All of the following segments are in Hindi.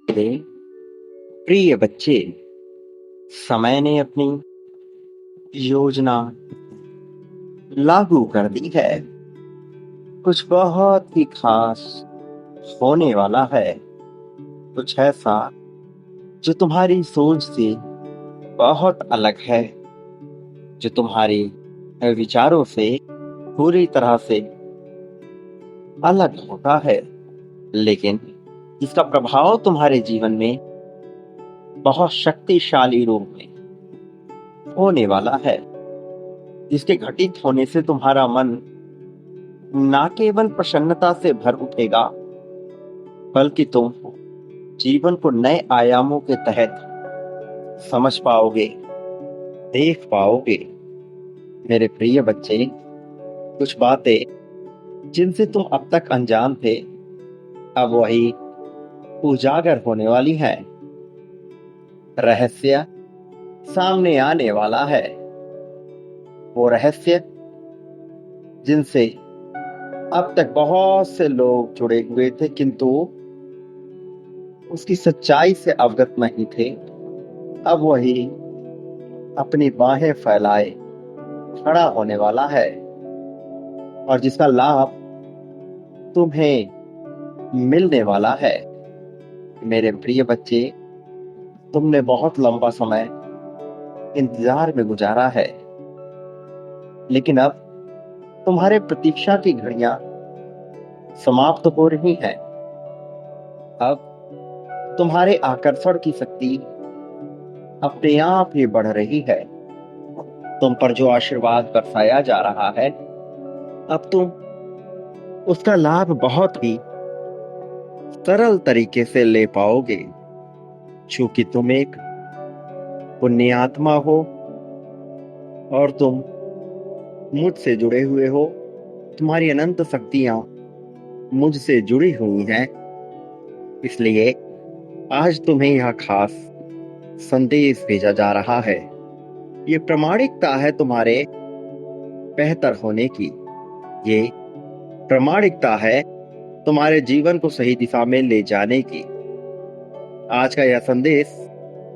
मेरे प्रिय बच्चे, समय ने अपनी योजना लागू कर दी है। कुछ बहुत ही खास होने वाला है। कुछ ऐसा जो तुम्हारी सोच से बहुत अलग है, जो तुम्हारे विचारों से पूरी तरह से अलग होता है, लेकिन इसका प्रभाव तुम्हारे जीवन में बहुत शक्तिशाली रूप में होने वाला है। जिसके घटित होने से तुम्हारा मन ना केवल प्रसन्नता से भर उठेगा, बल्कि तुम जीवन को नए आयामों के तहत समझ पाओगे, देख पाओगे। मेरे प्रिय बच्चे, कुछ बातें जिनसे तुम अब तक अनजान थे, अब वही उजागर होने वाली हैं। रहस्य सामने आने वाला है। वो रहस्य जिनसे अब तक बहुत से लोग जुड़े हुए थे, किंतु उसकी सच्चाई से अवगत नहीं थे, अब वही अपनी बाहें फैलाए खड़ा होने वाला है, और जिसका लाभ तुम्हें मिलने वाला है। मेरे प्रिय बच्चे, तुमने बहुत लंबा समय इंतजार में गुजारा है, लेकिन अब तुम्हारे प्रतीक्षा की घड़ियां समाप्त हो रही हैं। अब तुम्हारे आकर्षण की शक्ति अपने आप ही बढ़ रही है। तुम पर जो आशीर्वाद बरसाया जा रहा है, अब तुम उसका लाभ बहुत ही सरल तरीके से ले पाओगे। चूंकि तुम एक पुण्यात्मा हो और तुम मुझसे जुड़े हुए हो, तुम्हारी अनंत शक्तियां मुझसे जुड़ी हुई हैं, इसलिए आज तुम्हें यह खास संदेश भेजा जा रहा है। ये प्रामाणिकता है तुम्हारे बेहतर होने की। ये प्रामाणिकता है तुम्हारे जीवन को सही दिशा में ले जाने की। आज का यह संदेश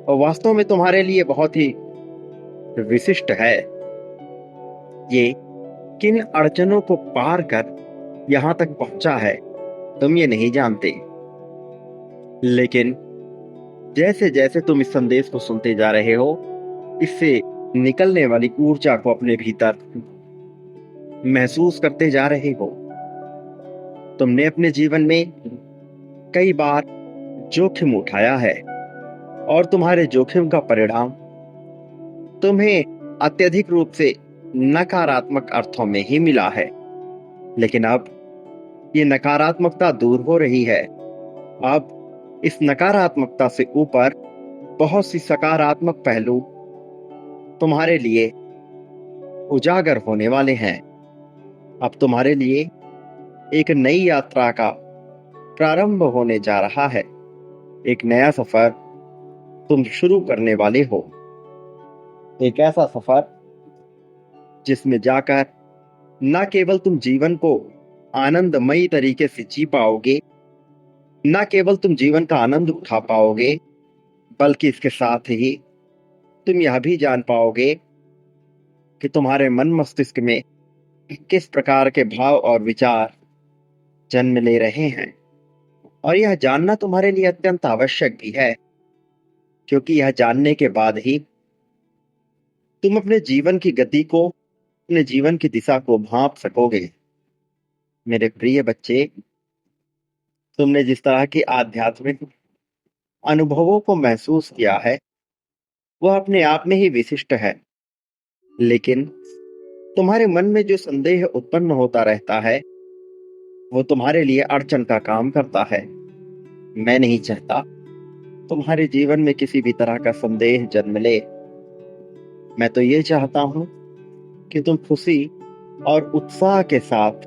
वास्तव में तुम्हारे लिए बहुत ही विशिष्ट है। ये किन अड़चनों को पार कर यहां तक पहुंचा है, तुम ये नहीं जानते। लेकिन जैसे जैसे तुम इस संदेश को सुनते जा रहे हो, इससे निकलने वाली ऊर्जा को अपने भीतर महसूस करते जा रहे हो। तुमने अपने जीवन में कई बार जोखिम उठाया है, और तुम्हारे जोखिम का परिणाम तुम्हें अत्यधिक रूप से नकारात्मक अर्थों में ही मिला है। लेकिन अब ये नकारात्मकता दूर हो रही है। अब इस नकारात्मकता से ऊपर बहुत सी सकारात्मक पहलू तुम्हारे लिए उजागर होने वाले हैं। अब तुम्हारे लिए एक नई यात्रा का प्रारंभ होने जा रहा है। एक नया सफर तुम शुरू करने वाले हो। एक ऐसा सफर जिसमें जाकर न केवल तुम जीवन को आनंदमयी तरीके से जी पाओगे, न केवल तुम जीवन का आनंद उठा पाओगे, बल्कि इसके साथ ही तुम यह भी जान पाओगे कि तुम्हारे मन मस्तिष्क में किस प्रकार के भाव और विचार जन्म ले रहे हैं। और यह जानना तुम्हारे लिए अत्यंत आवश्यक भी है, क्योंकि यह जानने के बाद ही तुम अपने जीवन की गति को, अपने जीवन की दिशा को भांप सकोगे। मेरे प्रिय बच्चे, तुमने जिस तरह की आध्यात्मिक अनुभवों को महसूस किया है, वह अपने आप में ही विशिष्ट है। लेकिन तुम्हारे मन में जो संदेह उत्पन्न होता रहता है, वो तुम्हारे लिए अड़चन का काम करता है। मैं नहीं चाहता तुम्हारे जीवन में किसी भी तरह का संदेह जन्म ले। मैं तो ये चाहता हूं कि तुम खुशी और उत्साह के साथ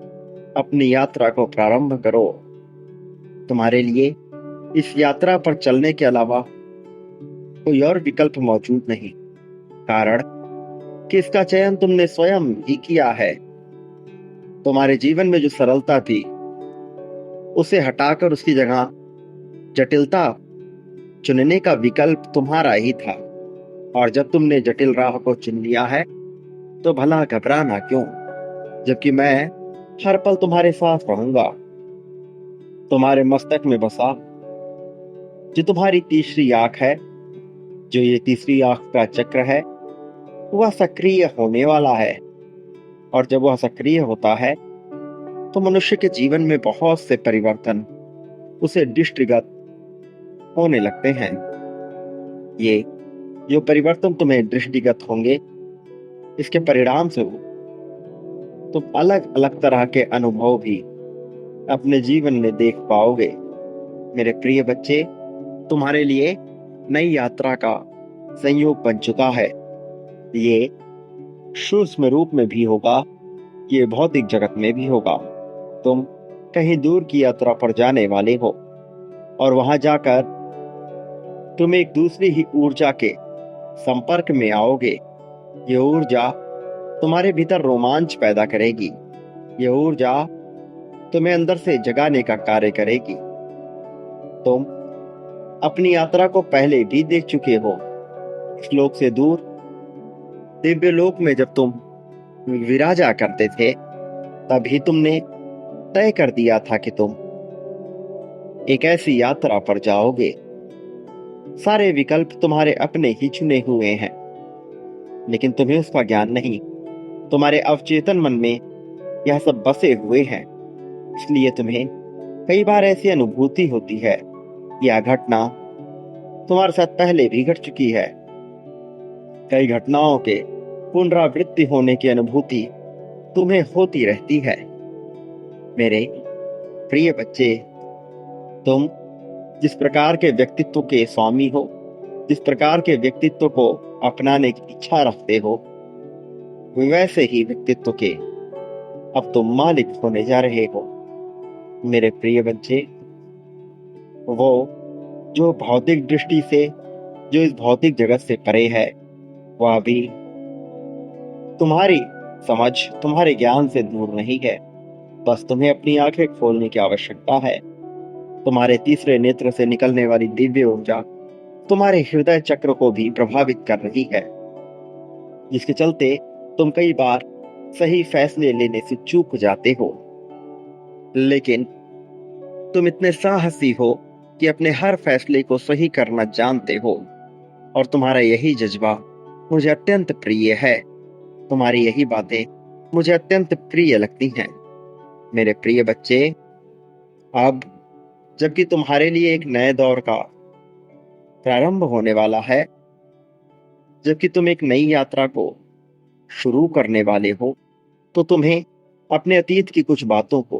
अपनी यात्रा को प्रारंभ करो। तुम्हारे लिए इस यात्रा पर चलने के अलावा कोई और विकल्प मौजूद नहीं, कारण कि इसका चयन तुमने स्वयं ही किया है। तुम्हारे जीवन में जो सरलता थी, उसे हटाकर उसकी जगह जटिलता चुनने का विकल्प तुम्हारा ही था। और जब तुमने जटिल राह को चुन लिया है तो भला घबराना क्यों, जबकि मैं हर पल तुम्हारे साथ रहूंगा। तुम्हारे मस्तक में बसा जो तुम्हारी तीसरी आंख है, जो ये तीसरी आंख का चक्र है, वह सक्रिय होने वाला है। और जब वह सक्रिय होता है तो मनुष्य के जीवन में बहुत से परिवर्तन उसे दृष्टिगत होने लगते हैं। ये जो परिवर्तन तुम्हें दृष्टिगत होंगे, इसके परिणाम से तुम अलग अलग तरह के अनुभव भी अपने जीवन में देख पाओगे। मेरे प्रिय बच्चे, तुम्हारे लिए नई यात्रा का संयोग बन चुका है। ये सूक्ष्म रूप में भी होगा, ये भौतिक जगत में भी होगा। तुम कहीं दूर की यात्रा पर जाने वाले हो और वहां जाकर तुम एक दूसरी ही ऊर्जा के संपर्क में आओगे। ये ऊर्जा तुम्हारे भीतर रोमांच पैदा करेगी। ये ऊर्जा तुम्हें अंदर से जगाने का कार्य करेगी। तुम अपनी यात्रा को पहले भी देख चुके हो। इस लोक से दूर दिव्य लोक में जब तुम विराजा करते थे, तभी तुमने तय कर दिया था कि तुम एक ऐसी यात्रा पर जाओगे। सारे विकल्प तुम्हारे अपने ही चुने हुए हैं, लेकिन तुम्हें उसका ज्ञान नहीं। तुम्हारे अवचेतन मन में यह सब बसे हुए हैं। इसलिए तुम्हें कई बार ऐसी अनुभूति होती है। यह घटना तुम्हारे साथ पहले भी घट चुकी है। कई घटनाओं के पुनरावृत्ति होने की अनुभूति तुम्हें होती रहती है। मेरे प्रिय बच्चे, तुम जिस प्रकार के व्यक्तित्व के स्वामी हो, जिस प्रकार के व्यक्तित्व को अपनाने की इच्छा रखते हो, वैसे ही व्यक्तित्व के अब तुम मालिक होने जा रहे हो। मेरे प्रिय बच्चे, वो जो भौतिक दृष्टि से, जो इस भौतिक जगत से परे है, वह अभी तुम्हारी समझ, तुम्हारे ज्ञान से दूर नहीं है। बस तुम्हें अपनी आंखें खोलने की आवश्यकता है। तुम्हारे तीसरे नेत्र से निकलने वाली दिव्य ऊर्जा तुम्हारे हृदय चक्र को भी प्रभावित कर रही है, जिसके चलते तुम कई बार सही फैसले लेने से चूक जाते हो। लेकिन तुम इतने साहसी हो कि अपने हर फैसले को सही करना जानते हो, और तुम्हारा यही जज्बा मुझे अत्यंत प्रिय है। तुम्हारी यही बातें मुझे अत्यंत प्रिय लगती हैं। मेरे प्रिय बच्चे, अब जबकि तुम्हारे लिए एक नए दौर का प्रारंभ होने वाला है, जबकि तुम एक नई यात्रा को शुरू करने वाले हो, तो तुम्हें अपने अतीत की कुछ बातों को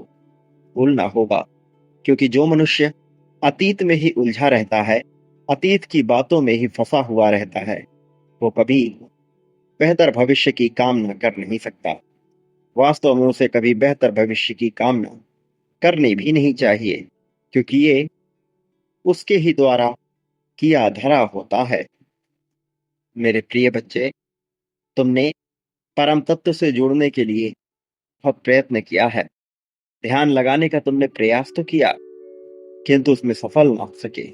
भूलना होगा। क्योंकि जो मनुष्य अतीत में ही उलझा रहता है, अतीत की बातों में ही फंसा हुआ रहता है, वो कभी बेहतर भविष्य की कामना कर नहीं सकता। वास्तव में उसे कभी बेहतर भविष्य की कामना करनी भी नहीं चाहिए, क्योंकि ये उसके ही द्वारा किया धरा होता है। मेरे प्रिय बच्चे, तुमने परम तत्व से जुड़ने के लिए बहुत प्रयत्न किया है। ध्यान लगाने का तुमने प्रयास तो किया, किंतु उसमें सफल ना हो सके।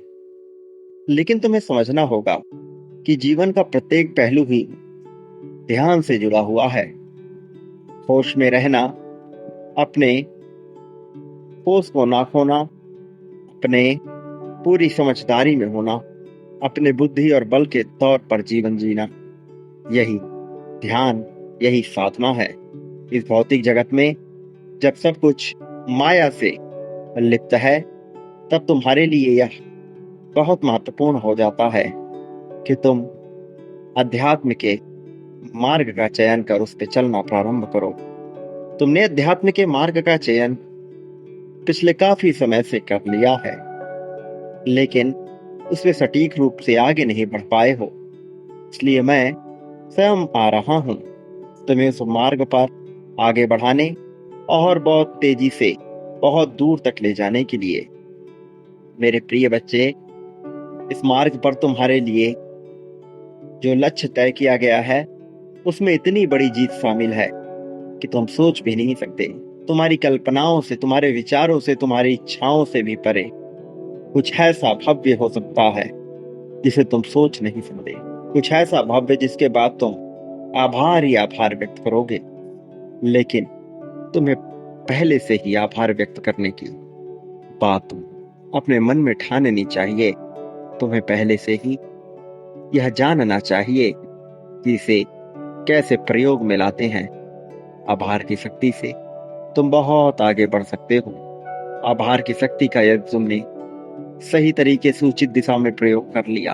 लेकिन तुम्हें समझना होगा कि जीवन का प्रत्येक पहलू ही ध्यान से जुड़ा हुआ है। होश में रहना, अपने होश को ना खोना, अपने पूरी समझदारी में होना, अपने बुद्धि और बल के तौर पर जीवन जीना, यही ध्यान, यही साधना है। इस भौतिक जगत में जब सब कुछ माया से लिप्त है, तब तुम्हारे लिए यह बहुत महत्वपूर्ण हो जाता है कि तुम अध्यात्म के मार्ग का चयन कर उस पर चलना प्रारंभ करो। तुमने अध्यात्म के मार्ग का चयन पिछले काफी समय से कर लिया है, लेकिन उसमें सटीक रूप से आगे नहीं बढ़ पाए हो। इसलिए मैं स्वयं आ रहा हूं तुम्हें उस मार्ग पर आगे बढ़ाने और बहुत तेजी से बहुत दूर तक ले जाने के लिए। मेरे प्रिय बच्चे, इस मार्ग पर तुम्हारे लिए जो लक्ष्य तय किया गया है, उसमें इतनी बड़ी जीत शामिल है कि तुम सोच भी नहीं सकते। तुम्हारी कल्पनाओं से, तुम्हारे विचारों से, तुम्हारी इच्छाओं से भी परे कुछ ऐसा भव्य हो सकता है जिसे तुम सोच नहीं सकते। कुछ ऐसा भव्य जिसके बाद तुम आभार ही आभार व्यक्त करोगे। लेकिन तुम्हें पहले से ही आभार व्यक्त करने की बात अपने मन में ठान लेनी चाहिए। तुम्हें पहले से ही यह जानना चाहिए कि इसे कैसे प्रयोग में लाते हैं। आभार की शक्ति से तुम बहुत आगे बढ़ सकते हो। आभार की शक्ति का यदि तुमने सही तरीके से उचित दिशा में प्रयोग कर लिया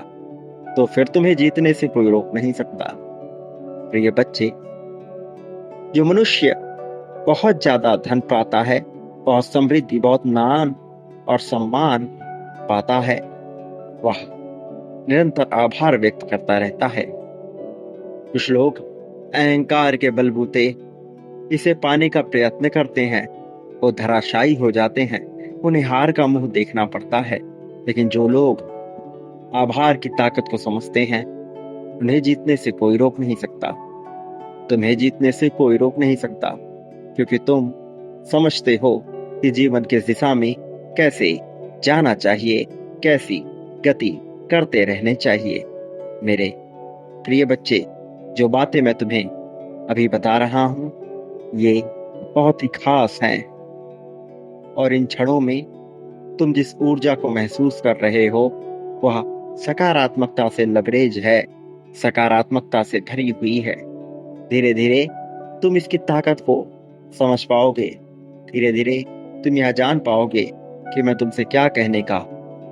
तो फिर तुम्हें जीतने से कोई रोक नहीं सकता। प्रिय बच्चे, जो मनुष्य बहुत ज्यादा धन पाता है, बहुत समृद्धि, बहुत नाम और सम्मान पाता है, वह निरंतर आभार व्यक्त करता रहता है। कुछ लोग अहंकार के बलबूते इसे पाने का प्रयत्न करते हैं, वो धराशायी हो जाते हैं, उन्हें हार का मुंह देखना पड़ता है। लेकिन जो लोग आभार की ताकत को समझते हैं, उन्हें जीतने से कोई रोक नहीं सकता। तुम्हें जीतने से कोई रोक नहीं सकता, क्योंकि तुम समझते हो कि जीवन किस दिशा में कैसे जाना चाहिए, कैसी गति करते रहने चाहिए। मेरे प्रिय बच्चे, जो बातें मैं तुम्हें अभी बता रहा हूं, ये बहुत ही खास हैं। और इन क्षणों में तुम जिस ऊर्जा को महसूस कर रहे हो, वह सकारात्मकता से लबरेज है, सकारात्मकता से भरी हुई है। धीरे धीरे तुम इसकी ताकत को समझ पाओगे। धीरे धीरे तुम यह जान पाओगे कि मैं तुमसे क्या कहने का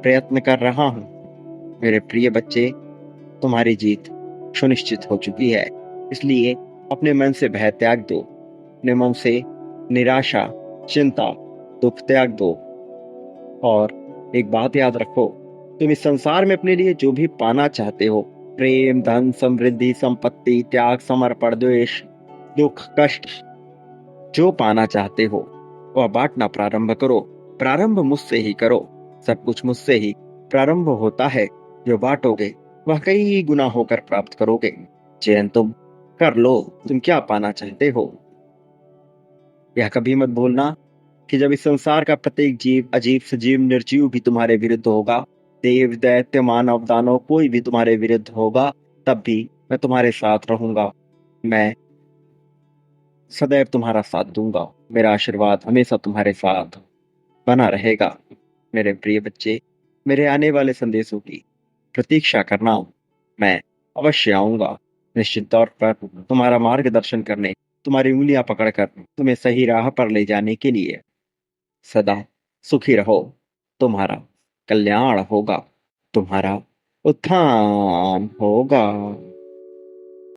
प्रयत्न कर रहा हूं। मेरे प्रिय बच्चे, तुम्हारी जीत सुनिश्चित हो चुकी है। इसलिए अपने मन से भय त्याग दो, अपने मन से निराशा, चिंता, दुख त्याग दो। और एक बात याद रखो, तुम इस संसार में अपने लिए जो भी पाना चाहते हो, प्रेम, धन, समृद्धि, संपत्ति, त्याग, समर्पण, द्वेष, दुख, कष्ट, जो पाना चाहते हो वह बांटना प्रारंभ करो। प्रारंभ मुझसे ही करो। सब कुछ मुझसे ही प्रारंभ होता है। जो बांटोगे वह कई गुना होकर प्राप्त करोगे। चयन तुम कर लो, तुम क्या पाना चाहते हो। यह कभी मत भूलना कि जब इस संसार का प्रत्येक जीव, अजीब सजीव, निर्जीव भी तुम्हारे विरुद्ध होगा, देव, दैत्य, मानव, दानव, कोई भी तुम्हारे विरुद्ध होगा, तब भी मैं तुम्हारे साथ रहूंगा। मैं सदैव तुम्हारा साथ दूंगा। मेरा आशीर्वाद हमेशा तुम्हारे साथ बना रहेगा। मेरे प्रिय बच्चे, मेरे आने वाले संदेशों की प्रतीक्षा करना। मैं अवश्य आऊंगा, निश्चित तौर पर तुम्हारा मार्गदर्शन करने, तुम्हारी उंगलियां पकड़कर तुम्हें सही राह पर ले जाने के लिए। सदा सुखी रहो। तुम्हारा कल्याण होगा, तुम्हारा उत्थान होगा।